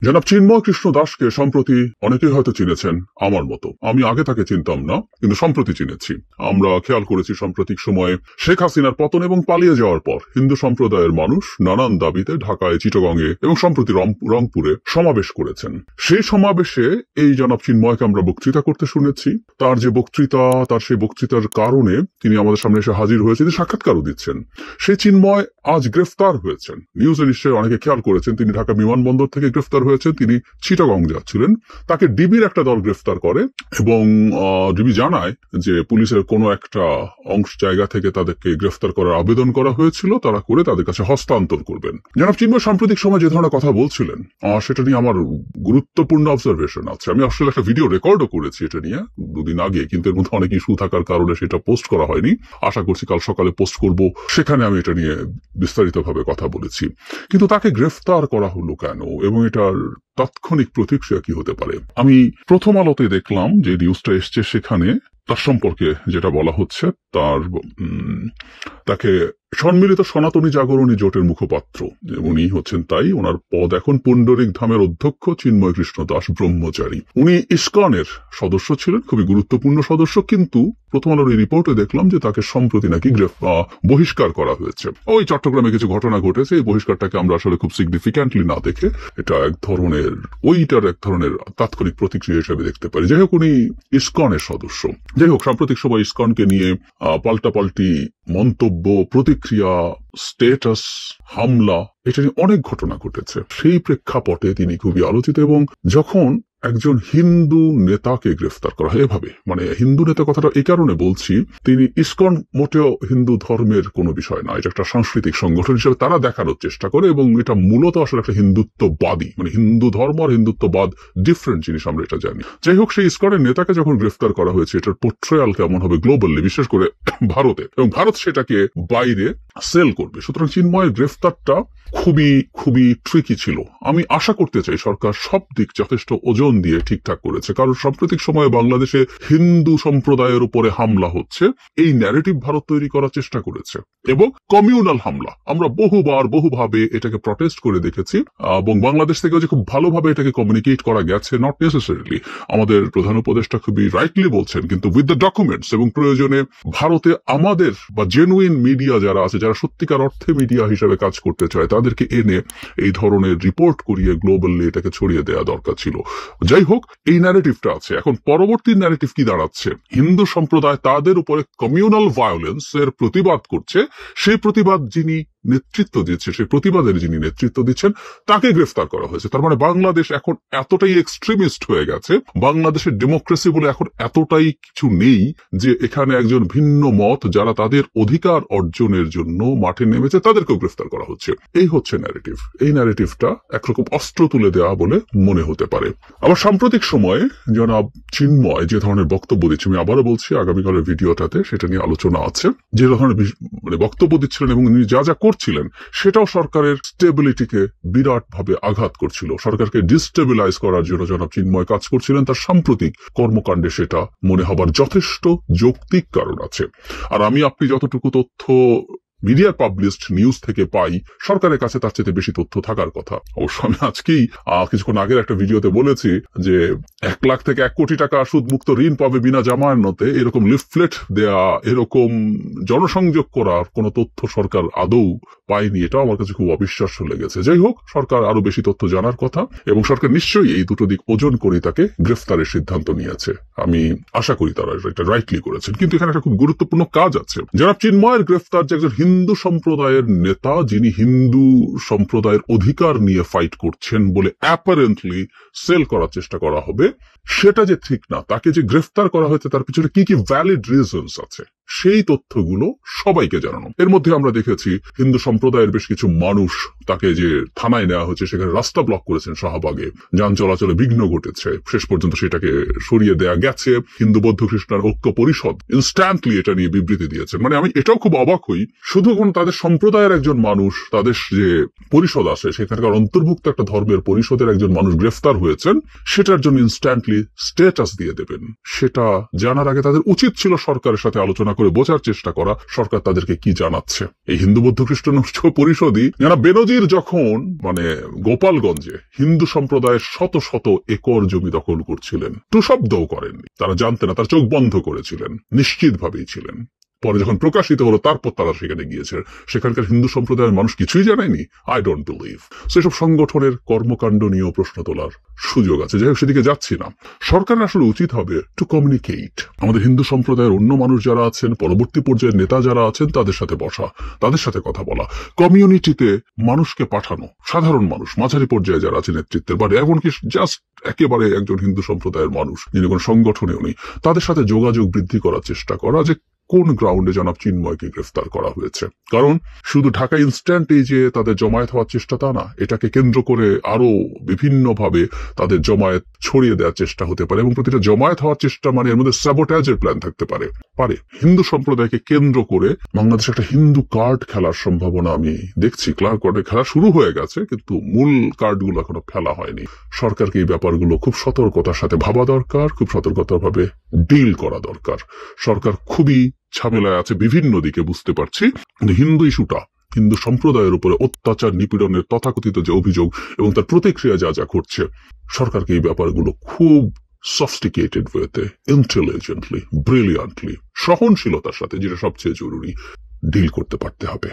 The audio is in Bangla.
জনাব চিন্ময় কৃষ্ণ দাসকে সম্প্রতি অনেকেই হয়তো চিনেছেন আমার মতো। আমি আগে তাকে চিনতাম না, কিন্তু সম্প্রতি চিনেছি। আমরা খেয়াল করেছি সাম্প্রতিক সময়ে শেখ হাসিনার পতন এবং পালিয়ে যাওয়ার পর হিন্দু সম্প্রদায়ের মানুষ নানান দাবিতে ঢাকায়, চিটাগংয়ে এবং সম্প্রতি রংপুরে সমাবেশ করেছেন। সেই সমাবেশে এই জনাব চিন্ময়কে আমরা বক্তৃতা করতে শুনেছি। তার যে বক্তৃতা, তার সেই বক্তৃতার কারণে তিনি আমাদের সামনে এসে হাজির হয়েছেন, সাক্ষাৎকারও দিচ্ছেন। সেই চিন্ময় আজ গ্রেফতার হয়েছেন। নিউজে নিশ্চয়ই অনেকে খেয়াল করেছেন, তিনি ঢাকা বিমানবন্দর থেকে গ্রেফতার হয়েছেন। তিনি চিটাগং যাচ্ছিলেন। তাকে ডিবির একটা দল গ্রেফতার করে এবং ডিবি জানায় যে পুলিশের কোনো একটা জায়গা থেকে তাদেরকে গ্রেফতার করার আবেদন করা হয়েছিল, তারা করে তাদের কাছে হস্তান্তর করবেন। জনাব চিন্ময় সাম্প্রতিক সময় যে ধরনের কথা বলছিলেন সেটা নিয়ে আমার গুরুত্বপূর্ণ অবজারভেশন আছে। আমি আসলে একটা ভিডিও রেকর্ডও করেছি এটা নিয়ে দুদিন আগে, কিন্তু এর মধ্যে অনেক ইস্যু থাকার কারণে সেটা পোস্ট করা হয়নি। আশা করছি কাল সকালে পোস্ট করব, সেখানে আমি এটা নিয়ে বিস্তারিতভাবে কথা বলেছি। কিন্তু তাকে গ্রেফতার করা হলো কেন এবং এটার তাৎক্ষণিক প্রতিক্রিয়া কি হতে পারে? আমি প্রথম আলোতে দেখলাম যে নিউজটা এসছে, সেখানে তার সম্পর্কে যেটা বলা হচ্ছে, তাকে সম্মিলিত সনাতনী জাগরণী জোটের মুখপাত্র উনি হচ্ছেন, তাই ওনার পদ এখন পুণ্ডরিক ধামের অধ্যক্ষ চিন্ময় কৃষ্ণ দাস ব্রহ্মচারী। উনি ইসকনের সদস্য ছিলেন, খুবই গুরুত্বপূর্ণ সদস্য, কিন্তু প্রথম আলোর এই রিপোর্টে দেখলাম যে তাকে সম্প্রতি নাকি বহিষ্কার করা হয়েছে। ওই চট্টগ্রামে কিছু ঘটনা ঘটেছে, এই বহিষ্কারটাকে আমরা আসলে খুব সিগনিফিক্যান্টলি না দেখে এটা এক ধরনের তাৎক্ষণিক প্রতিক্রিয়া হিসেবে দেখতে পারি। যাই হোক, উনি ইসকনের সদস্য। যাই হোক, সাম্প্রতিক সময় ইসকনকে নিয়ে পাল্টাপাল্টি মন্তব্য, প্রতিক্রিয়া, স্ট্যাটাস, হামলা, এটা নিয়ে অনেক ঘটনা ঘটেছে। সেই প্রেক্ষাপটে তিনি খুবই আলোচিত। এবং যখন একজন হিন্দু নেতাকে গ্রেফতার করা হয় এভাবে, মানে হিন্দু নেতা কথাটা এই কারণে বলছি, তিনি ইসকন মোটেও হিন্দু ধর্মের কোনো বিষয় না, এটা একটা সাংস্কৃতিক সংগঠন হিসেবে তারা দেখানোর চেষ্টা করে, এবং এটা মূলত আসলে একটা হিন্দুত্ববাদী, মানে হিন্দু ধর্ম আর হিন্দুত্ববাদ ডিফারেন্ট জিনিস, আমরা এটা জানি। যাই হোক, সেই ইসকনের নেতাকে যখন গ্রেফতার করা হয়েছে, এটার পোর্ট্রেয়াল কেমন হবে গ্লোবালি, বিশেষ করে ভারতে, এবং ভারত সেটাকে বাইরে সেল করবে। সুতরাং চিন্ময়ের গ্রেফতারটা খুবই ট্রিকি ছিল। আমি আশা করতে চাই সরকার সব দিক যথেষ্ট ওজন দিয়ে ঠিকঠাক করেছে, কারণ সাম্প্রতিক সময়ে বাংলাদেশে হিন্দু সম্প্রদায়ের উপরে হামলা হচ্ছে, এই ন্যারেটিভ ভারত তৈরি করার চেষ্টা করেছে, এবং কমিউনাল হামলা আমরা বহুভাবে এটাকে প্রটেস্ট করে দেখেছি, এবং বাংলাদেশ থেকেও যে খুব ভালোভাবে এটাকে কমিউনিকেট করা গেছে, নট নেসেসারিলি। আমাদের প্রধান উপদেষ্টা খুবই রাইটলি বলছেন, কিন্তু উইথ দ্য ডকুমেন্টস, এবং প্রয়োজনে ভারতে আমাদের বা জেনুইন মিডিয়া যারা আছে, যারা সত্যিকার অর্থে মিডিয়া হিসেবে কাজ করতে চায়, তাদেরকে এনে এই ধরনের রিপোর্ট করিয়ে গ্লোবালি এটাকে ছড়িয়ে দেওয়া দরকার ছিল। যাই হোক, এই ন্যারেটিভটা আছে। এখন পরবর্তী ন্যারেটিভ কি দাঁড়াচ্ছে? হিন্দু সম্প্রদায় তাদের উপরে কমিউনাল ভায়োলেন্স এর প্রতিবাদ করছে, সেই প্রতিবাদ যিনি নেতৃত্ব দিচ্ছে, সেই প্রতিবাদের যিনি নেতৃত্ব দিচ্ছেন, তাকে গ্রেফতার করা হয়েছে। তার মানে বাংলাদেশ এখন এতটাই এক্সট্রিমিস্ট হয়ে গেছে, বাংলাদেশের ডেমোক্রেসি বলে এখন এতটাই কিছু নেই যে এখানে একজন ভিন্ন মত যারা তাদের অধিকার অর্জনের জন্য মাঠে নেমেছে, তাদেরকেও গ্রেফতার করা হচ্ছে। এই হচ্ছে ন্যারেটিভ। এই ন্যারেটিভটা একরকম অস্ত্র তুলে দেওয়া বলে মনে হতে পারে। আবার সাম্প্রতিক সময়ে জনাব চিন্ময় যে ধরনের বক্তব্য দিচ্ছে, আমি আবারও বলছি, আগামীকালের ভিডিওটাতে সেটা নিয়ে আলোচনা আছে, যে ধরনের বক্তব্য দিচ্ছিলেন এবং যা করছিলেন, সেটাও সরকারের স্টেবিলিটিকে বিরাট ভাবে আঘাত করছিল। সরকারকে ডিস্টেবিলাইজ করার জন্য জনাব চিন্ময় কাজ করছিলেন। তার সাম্প্রতিক কর্মকাণ্ডে সেটা মনে হবার যথেষ্ট যৌক্তিক কারণ আছে। আর আপনি যতটুকু তথ্য মিডিয়া পাবলিশড নিউজ থেকে পাই, সরকারের কাছে তার চেয়ে বেশি তথ্য থাকার কথা। অবশ্য আমি আজকেই কিছুক্ষণ আগের একটা ভিডিওতে বলেছি যে 1 লাখ থেকে 1 কোটি টাকা সুদমুক্ত ঋণ পাবে বিনা জামানতে, এরকম লিফলেট দেয়া, এরকম জনসংযোগ করার কোন তথ্য সরকার আদৌ পায়নি। এটাও আমার কাছে খুব অবিশ্বাস্য লেগেছে। যাই হোক, সরকার আরো বেশি তথ্য জানার কথা, এবং সরকার নিশ্চয়ই এই দুটো দিক ওজন করে তাকে গ্রেফতারের সিদ্ধান্ত নিয়েছে। আমি আশা করি তারা এটা রাইটলি করেছেন। কিন্তু এখানে একটা খুব গুরুত্বপূর্ণ কাজ আছে। যারা চিন্ময়ের গ্রেফতার, যে একজন হিন্দু সম্প্রদায়ের নেতা, যিনি হিন্দু সম্প্রদায়ের অধিকার নিয়ে ফাইট করছেন বলে অ্যাপারেন্টলি সেল করার চেষ্টা করা হবে, সেটা যে ঠিক না। তাকে যে গ্রেফতার করা হয়েছে তার পিছনে কি ভ্যালিড রিজনস আছে, সেই তথ্যগুলো সবাইকে জানানো। এর মধ্যে আমরা দেখেছি হিন্দু সম্প্রদায়ের বেশ কিছু মানুষ, তাকে যে থানায় নেওয়া হয়েছে, সেখানে রাস্তা ব্লক করেছেন শাহবাগে, যান চলাচলে বিঘ্ন ঘটেছে, শেষ পর্যন্ত সেটাকে সরিয়ে দেয়া গেছে। হিন্দু বৌদ্ধ খ্রিস্টান ঐক্য পরিষদ ইনস্ট্যান্টলি এটা নিয়ে বিবৃতি দিয়েছেন। মানে আমি এটাও খুব অবাক হই, শুধু তাদের সম্প্রদায়ের একজন মানুষ, তাদের যে পরিষদ আছে সেখানকার অন্তর্ভুক্ত একটা ধর্মের পরিষদের একজন মানুষ গ্রেফতার হয়েছেন, সেটার জন্য ইনস্ট্যান্টলি স্ট্যাটাস দিয়ে দেবেন। সেটা জানার আগে তাদের উচিত ছিল সরকারের সাথে আলোচনা করে বোঝার চেষ্টা করা সরকার তাদেরকে কি জানাচ্ছে। এই হিন্দু বৌদ্ধ খ্রিস্টান পরিষদই বেনজির যখন গোপালগঞ্জে হিন্দু সম্প্রদায়ের শত শত একর জমি দখল করছিলেন, টু শব্দও করেননি, তারা জানতেন না, তার চোখ বন্ধ করেছিলেন, নিশ্চিতভাবেই ছিলেন। পরে যখন প্রকাশিত হলো তারপর তারা সেখানে গিয়েছে, সেখানকার হিন্দু সম্প্রদায়ের মানুষ কিছুই জানায়নি। I don't believe. সেসব সংগঠনের কর্মকাণ্ড নিয়েও প্রশ্ন তোলার সুযোগ আছে। যাই হোক, সেদিকে যাচ্ছি না। সরকারের আসলে উচিত হবে টু কমিউনিকেট, আমাদের হিন্দু সম্প্রদায়ের অন্য মানুষ যারা আছেন, পরবর্তী পর্যায়ের নেতা যারা আছেন, তাদের সাথে বসা, তাদের সাথে কথা বলা, কমিউনিটিতে মানুষকে পাঠানো, সাধারণ মানুষ, মাঝারি পর্যায়ে যারা আছে নেতৃত্বের, বা এমনকি জাস্ট একেবারে একজন হিন্দু সম্প্রদায়ের মানুষ যিনি কোনো সংগঠনেও নেই, তাদের সাথে যোগাযোগ বৃদ্ধি করার চেষ্টা করা যে কোন গ্রাউন্ডে জনাব চিন্ময়কে গ্রেফতার করা হয়েছে। কারণ শুধু ঢাকা ইনস্ট্যান্ট এই যে তাদের জমায়েত হওয়ার চেষ্টা তা না, এটাকে কেন্দ্র করে আরো বিভিন্নভাবে তাদের জমায়েত ছড়িয়ে দেওয়ার চেষ্টা হতে পারে, এবং প্রতিটা জমায়েত হওয়ার চেষ্টা এর মধ্যে স্যাবোটাজের প্ল্যান থাকতে পারে। হিন্দু সম্প্রদায়কে কেন্দ্র করে বাংলাদেশে একটা হিন্দু কার্ড খেলার সম্ভাবনা আমি দেখছি। কার্ডে খেলা শুরু হয়ে গেছে, কিন্তু মূল কার্ডগুলো এখনো ফেলা হয়নি। সরকারকে এই ব্যাপারগুলো খুব সতর্কতার সাথে ভাবা দরকার, খুব সতর্কতাভাবে ডিল করা দরকার। সরকার খুবই ঝামেলায় আছে বিভিন্ন দিকে, বুঝতে পারছি। হিন্দু ইস্যুটা, হিন্দু সম্প্রদায়ের উপরে অত্যাচার নিপীড়নের তথাকথিত যে অভিযোগ এবং তার প্রতিক্রিয়া যা যা ঘটছে, সরকারকে এই ব্যাপারগুলো খুব সফিস্টিকেটেড ওয়েতে, ইন্টেলিজেন্টলি, ব্রিলিয়ান্টলি, সহনশীলতার সাথে, যেটা সবচেয়ে জরুরি, ডিল করতে পারতে হবে।